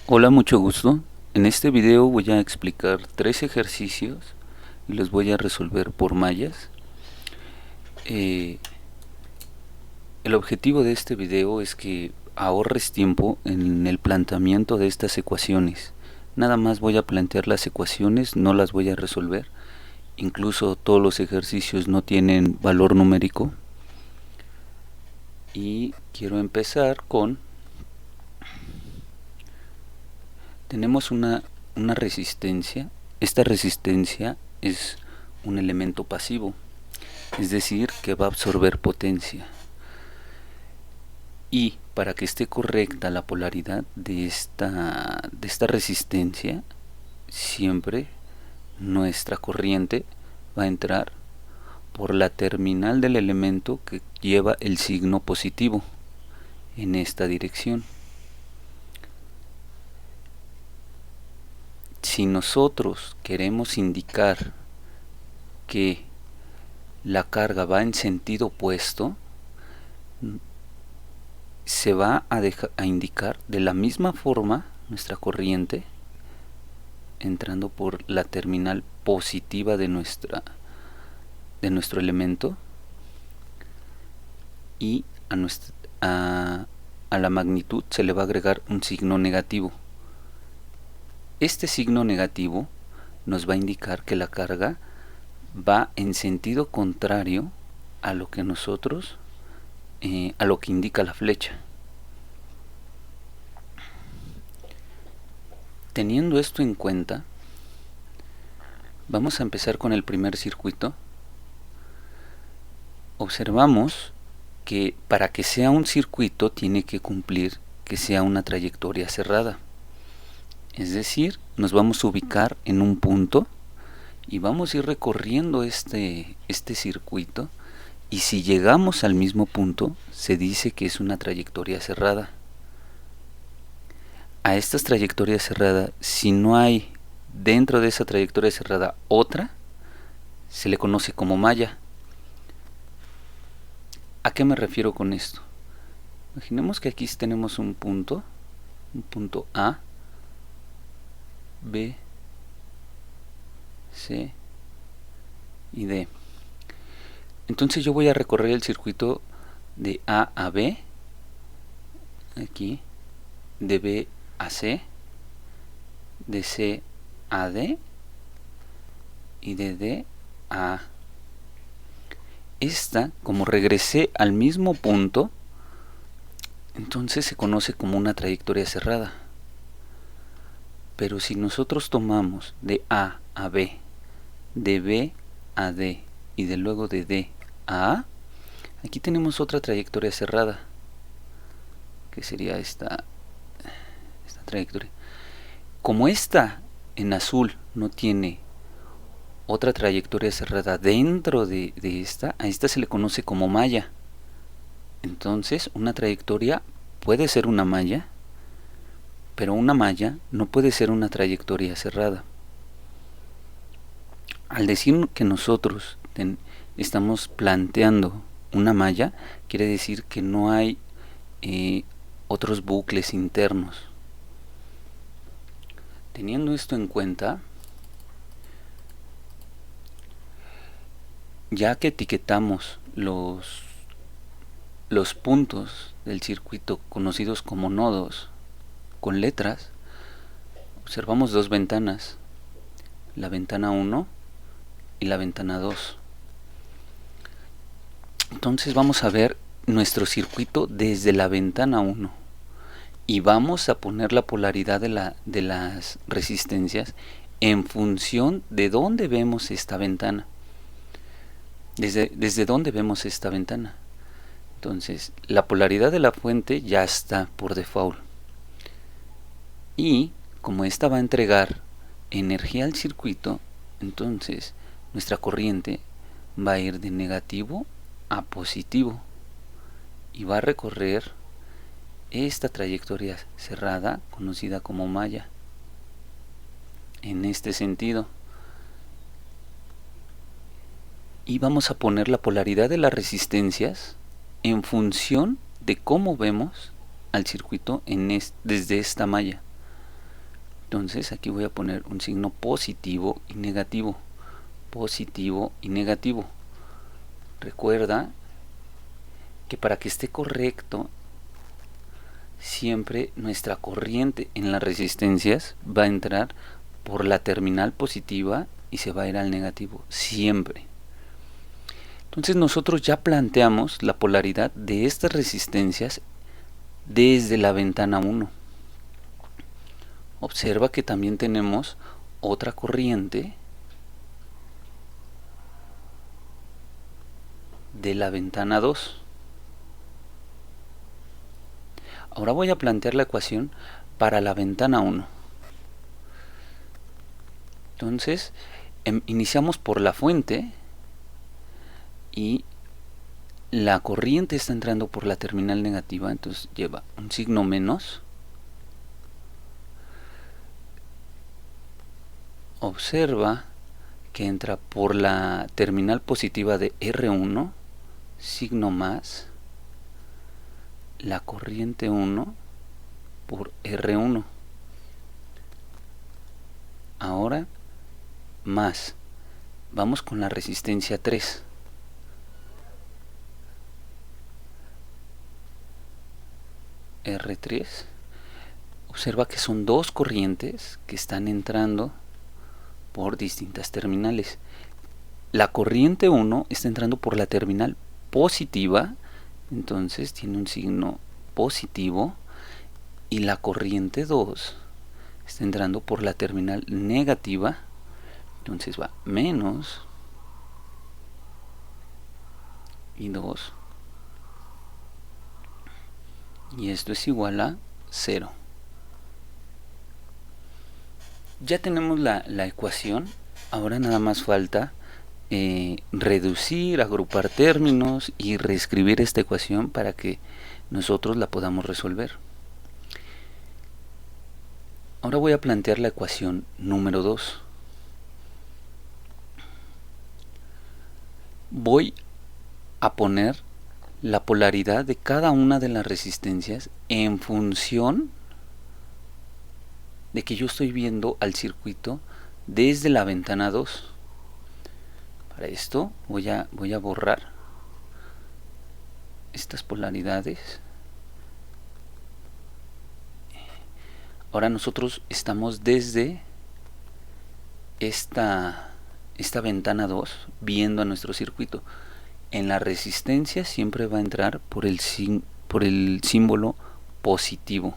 Hola, mucho gusto. En este video voy a explicar tres ejercicios y los voy a resolver por mallas. Eh, el objetivo de este video es que ahorres tiempo en el planteamiento de estas ecuaciones. Nada más voy a plantear las ecuaciones, no las voy a resolver. Incluso todos los ejercicios no tienen valor numérico. Y quiero empezar con... Tenemos una resistencia. Esta resistencia es un elemento pasivo, es decir, que va a absorber potencia. Y para que esté correcta la polaridad de esta resistencia, siempre nuestra corriente va a entrar por la terminal del elemento que lleva el signo positivo en esta dirección. Si nosotros queremos indicar que la carga va en sentido opuesto, se va a indicar de la misma forma nuestra corriente entrando por la terminal positiva de nuestro elemento, y a la magnitud se le va a agregar un signo negativo. Este signo negativo nos va a indicar que la carga va en sentido contrario a lo que a lo que indica la flecha. Teniendo esto en cuenta, vamos a empezar con el primer circuito. Observamos que para que sea un circuito tiene que cumplir que sea una trayectoria cerrada. Es decir, nos vamos a ubicar en un punto y vamos a ir recorriendo este circuito, y si llegamos al mismo punto se dice que es una trayectoria cerrada. A estas trayectorias cerradas, si no hay dentro de esa trayectoria cerrada otra, se le conoce como malla. ¿A qué me refiero con esto? Imaginemos que aquí tenemos un punto A, B, C y D. Entonces yo voy a recorrer el circuito de A a B, aquí, de B a C, de C a D y de D a A. Esta, como regresé al mismo punto, entonces se conoce como una trayectoria cerrada. Pero si nosotros tomamos de A a B, de B a D y de luego de D a A, aquí tenemos otra trayectoria cerrada, que sería esta trayectoria. Como esta en azul no tiene otra trayectoria cerrada dentro de esta, a esta se le conoce como malla. Entonces una trayectoria puede ser una malla, pero una malla no puede ser una trayectoria cerrada. Al decir que nosotros estamos planteando una malla, quiere decir que no hay otros bucles internos. Teniendo esto en cuenta, ya que etiquetamos los puntos del circuito conocidos como nodos con letras, observamos dos ventanas, la ventana 1 y la ventana 2. Entonces vamos a ver nuestro circuito desde la ventana 1 y vamos a poner la polaridad de las resistencias en función de dónde vemos esta ventana. Desde dónde vemos esta ventana. Entonces la polaridad de la fuente ya está por default, y como esta va a entregar energía al circuito, entonces nuestra corriente va a ir de negativo a positivo y va a recorrer esta trayectoria cerrada conocida como malla en este sentido. Y vamos a poner la polaridad de las resistencias en función de cómo vemos al circuito desde esta malla. Entonces aquí voy a poner un signo positivo y negativo. Positivo y negativo. Recuerda que para que esté correcto, siempre nuestra corriente en las resistencias va a entrar por la terminal positiva y se va a ir al negativo, siempre. Entonces nosotros ya planteamos la polaridad de estas resistencias desde la ventana 1. Observa que también tenemos otra corriente de la ventana 2. Ahora voy a plantear la ecuación para la ventana 1. Entonces, iniciamos por la fuente y la corriente está entrando por la terminal negativa, entonces lleva un signo menos. Observa que entra por la terminal positiva de R1, signo más, la corriente 1 por R1. Ahora más, vamos con la resistencia 3. R3. Observa que son dos corrientes que están entrando por distintas terminales. La corriente 1 está entrando por la terminal positiva, entonces tiene un signo positivo, y la corriente 2 está entrando por la terminal negativa, entonces va menos y 2, y esto es igual a 0. Ya tenemos la ecuación. Ahora nada más falta reducir, agrupar términos y reescribir esta ecuación para que nosotros la podamos resolver. Ahora voy a plantear la ecuación número 2. Voy a poner la polaridad de cada una de las resistencias en función de que yo estoy viendo al circuito desde la ventana 2. Para esto voy a borrar estas polaridades. Ahora nosotros estamos desde esta ventana 2 viendo a nuestro circuito. En la resistencia siempre va a entrar por el símbolo positivo.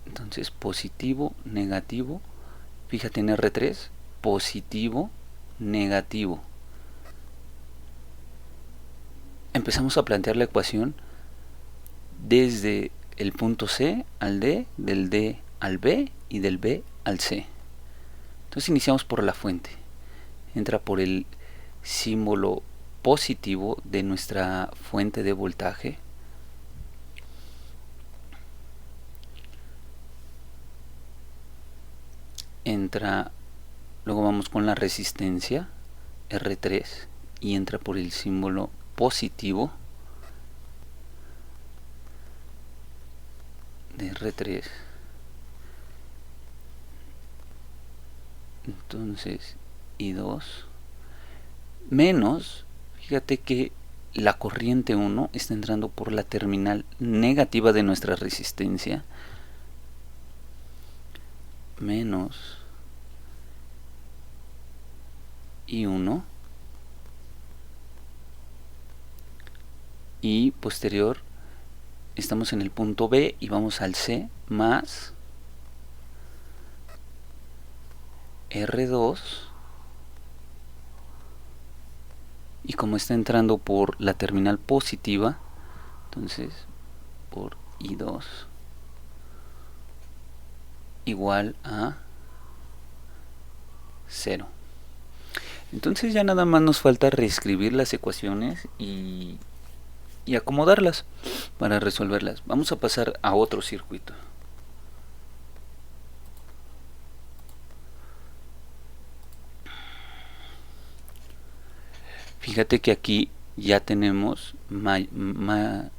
Entonces positivo, negativo, fíjate en R3, positivo, negativo. Empezamos a plantear la ecuación desde el punto C al D, del D al B y del B al C. Entonces iniciamos por la fuente. Entra por el símbolo positivo de nuestra fuente de voltaje. Entra, luego vamos con la resistencia R3 y entra por el símbolo positivo de R3. Entonces, y 2 menos, fíjate que la corriente 1 está entrando por la terminal negativa de nuestra resistencia, menos y 1, y posterior estamos en el punto B y vamos al C, más R2, y como está entrando por la terminal positiva, entonces por I2 igual a 0. Entonces ya nada más nos falta reescribir las ecuaciones y acomodarlas para resolverlas. Vamos a pasar a otro circuito. Fíjate que aquí ya tenemos un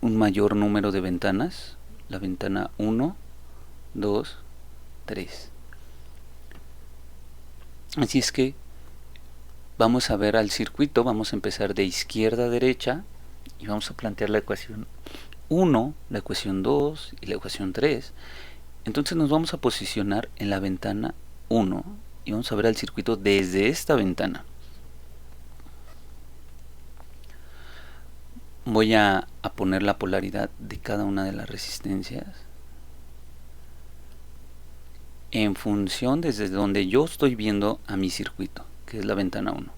mayor número de ventanas, la ventana 1, 2, 3. Así es que vamos a ver al circuito, vamos a empezar de izquierda a derecha y vamos a plantear la ecuación 1, la ecuación 2 y la ecuación 3. Entonces nos vamos a posicionar en la ventana 1 y vamos a ver al circuito desde esta ventana. Voy a poner la polaridad de cada una de las resistencias en función desde donde yo estoy viendo a mi circuito, que es la ventana 1.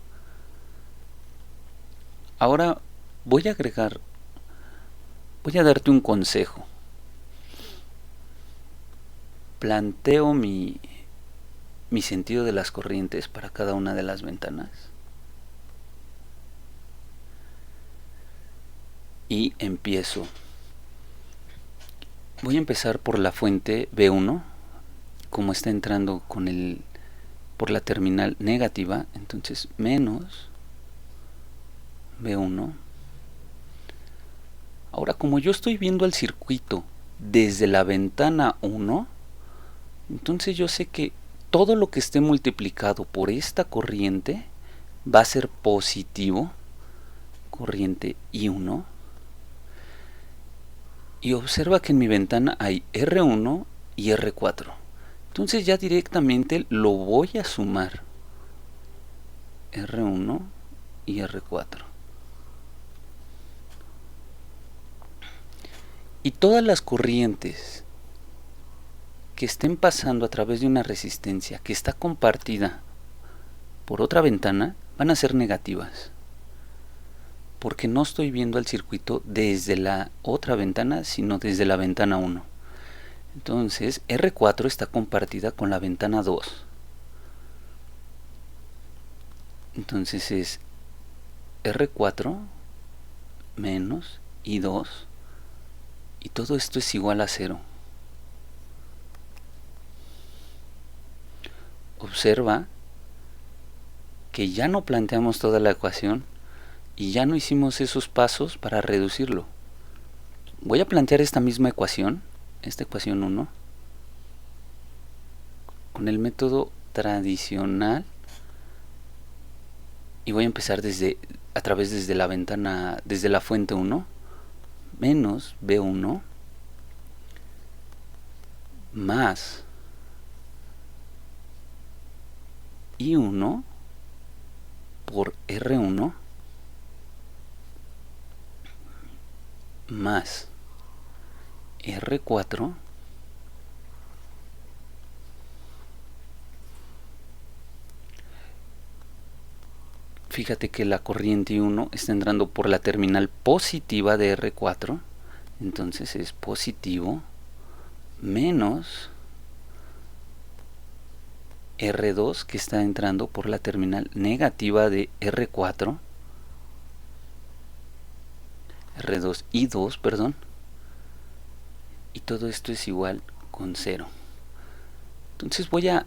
Ahora voy a darte un consejo. Planteo mi sentido de las corrientes para cada una de las ventanas. Y empiezo. Voy a empezar por la fuente B1. Como está entrando por la terminal negativa, entonces menos B1. Ahora, como yo estoy viendo el circuito desde la ventana 1, entonces yo sé que todo lo que esté multiplicado por esta corriente va a ser positivo, corriente I1. Y observa que en mi ventana hay R1 y R4. Entonces ya directamente lo voy a sumar. R1 y R4. Y todas las corrientes que estén pasando a través de una resistencia que está compartida por otra ventana van a ser negativas. Porque no estoy viendo el circuito desde la otra ventana, sino desde la ventana 1. Entonces R4 está compartida con la ventana 2. Entonces es R4 menos I2 y todo esto es igual a 0. Observa que ya no planteamos toda la ecuación y ya no hicimos esos pasos para reducirlo. Voy a plantear esta misma ecuación, esta ecuación 1, con el método tradicional y voy a empezar a través desde la ventana, desde la fuente 1, menos B1 más I1 por R1 más R4 fíjate que la corriente I1 está entrando por la terminal positiva de R4, entonces es positivo menos R2 que está entrando por la terminal negativa de R4, R2 y 2, perdón, y todo esto es igual con 0. Entonces voy a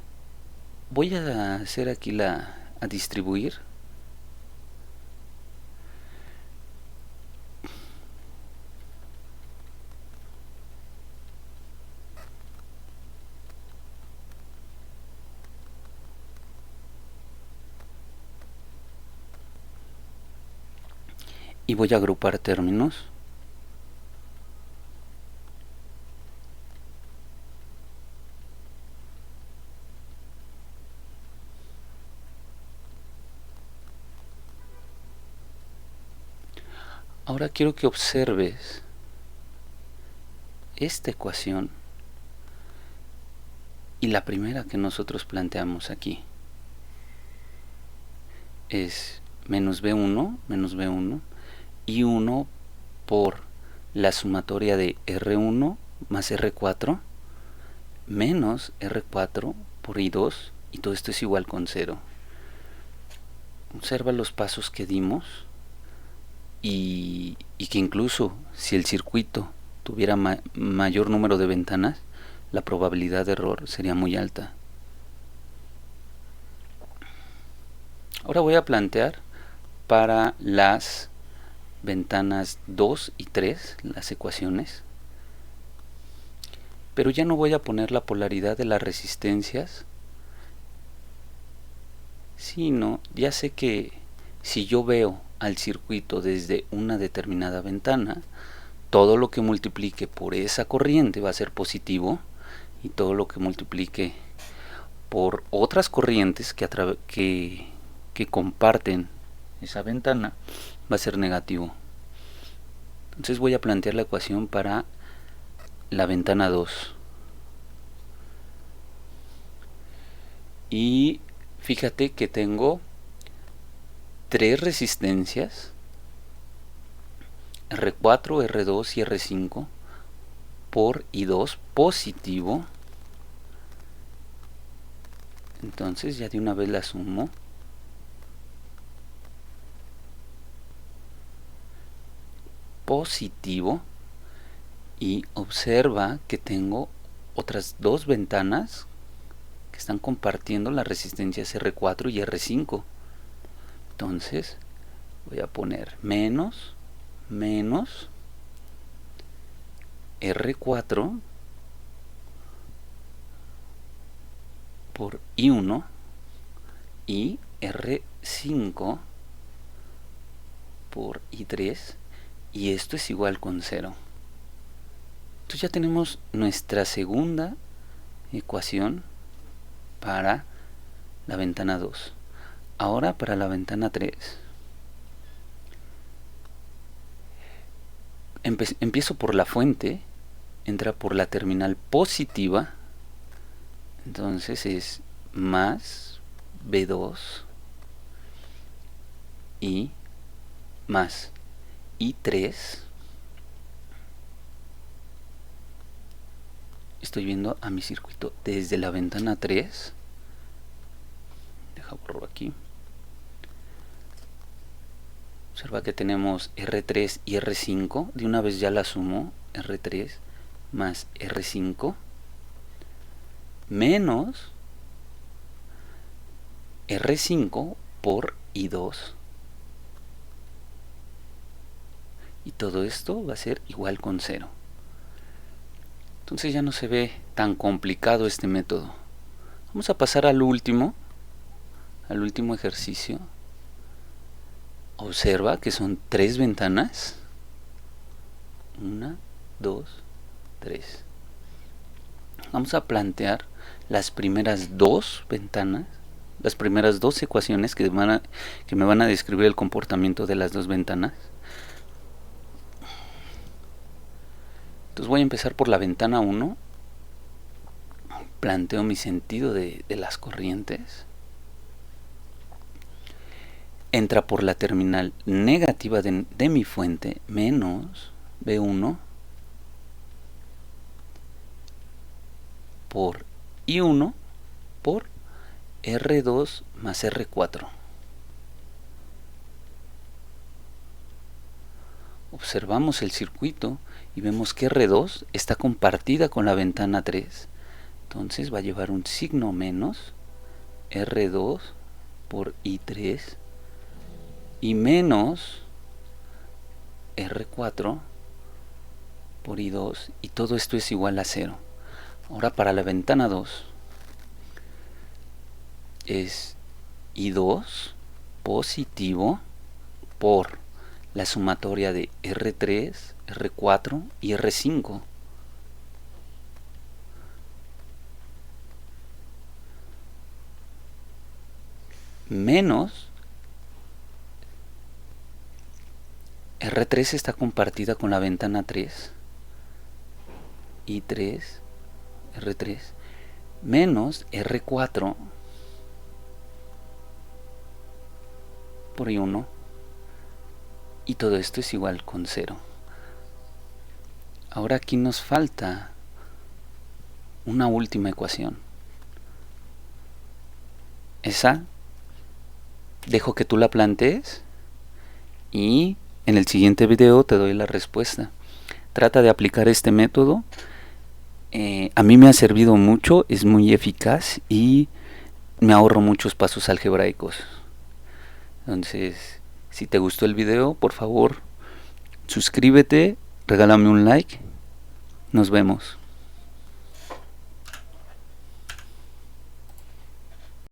hacer aquí a distribuir. Y voy a agrupar términos. Ahora quiero que observes esta ecuación y la primera que nosotros planteamos aquí. Es menos B1 y 1 por la sumatoria de R1 más R4 menos R4 por I2 y todo esto es igual con 0. Observa los pasos que dimos y que incluso si el circuito tuviera mayor número de ventanas, la probabilidad de error sería muy alta. Ahora voy a plantear para las ventanas 2 y 3 las ecuaciones pero ya no voy a poner la polaridad de las resistencias, sino ya sé que si yo veo al circuito desde una determinada ventana, todo lo que multiplique por esa corriente va a ser positivo, y todo lo que multiplique por otras corrientes que comparten esa ventana va a ser negativo. Entonces voy a plantear la ecuación para la ventana 2. Y fíjate que tengo 3 resistencias, R4, R2 y R5 por I2 positivo. Entonces ya de una vez la sumo. Positivo. Y observa que tengo otras 2 ventanas que están compartiendo las resistencias R4 y R5. Entonces voy a poner menos R4 por I1 y R5 por I3, y esto es igual con 0. Entonces ya tenemos nuestra segunda ecuación para la ventana 2. Ahora para la ventana 3. Empiezo por la fuente, entra por la terminal positiva, entonces es más B2 y más I3. Estoy viendo a mi circuito desde la ventana 3. Deja borro aquí. Observa que tenemos R3 y R5. De una vez ya la sumo. R3 más R5 menos R5 por I2. Y todo esto va a ser igual con 0. Entonces ya no se ve tan complicado este método. Vamos a pasar al último ejercicio. Observa que son 3 ventanas. 1, 2, 3. Vamos a plantear las primeras 2 ventanas, las primeras 2 ecuaciones que me van a describir el comportamiento de las 2 ventanas. Entonces voy a empezar por la ventana 1. Planteo mi sentido de las corrientes. Entra por la terminal negativa de mi fuente, menos B1 por I1 por R2 más R4. Observamos el circuito y vemos que R2 está compartida con la ventana 3. Entonces va a llevar un signo menos R2 por I3 y menos R4 por I2, y todo esto es igual a 0. Ahora para la ventana 2 es I2 positivo por la sumatoria de R3, R4 y R5. Menos R3 está compartida con la ventana 3, I3, R3, menos R4 por I1, y todo esto es igual con 0. Ahora aquí nos falta una última ecuación. Esa dejo que tú la plantees y en el siguiente video te doy la respuesta. Trata de aplicar este método. A mí me ha servido mucho, es muy eficaz y me ahorro muchos pasos algebraicos. Entonces, si te gustó el video, por favor, suscríbete, regálame un like. Nos vemos.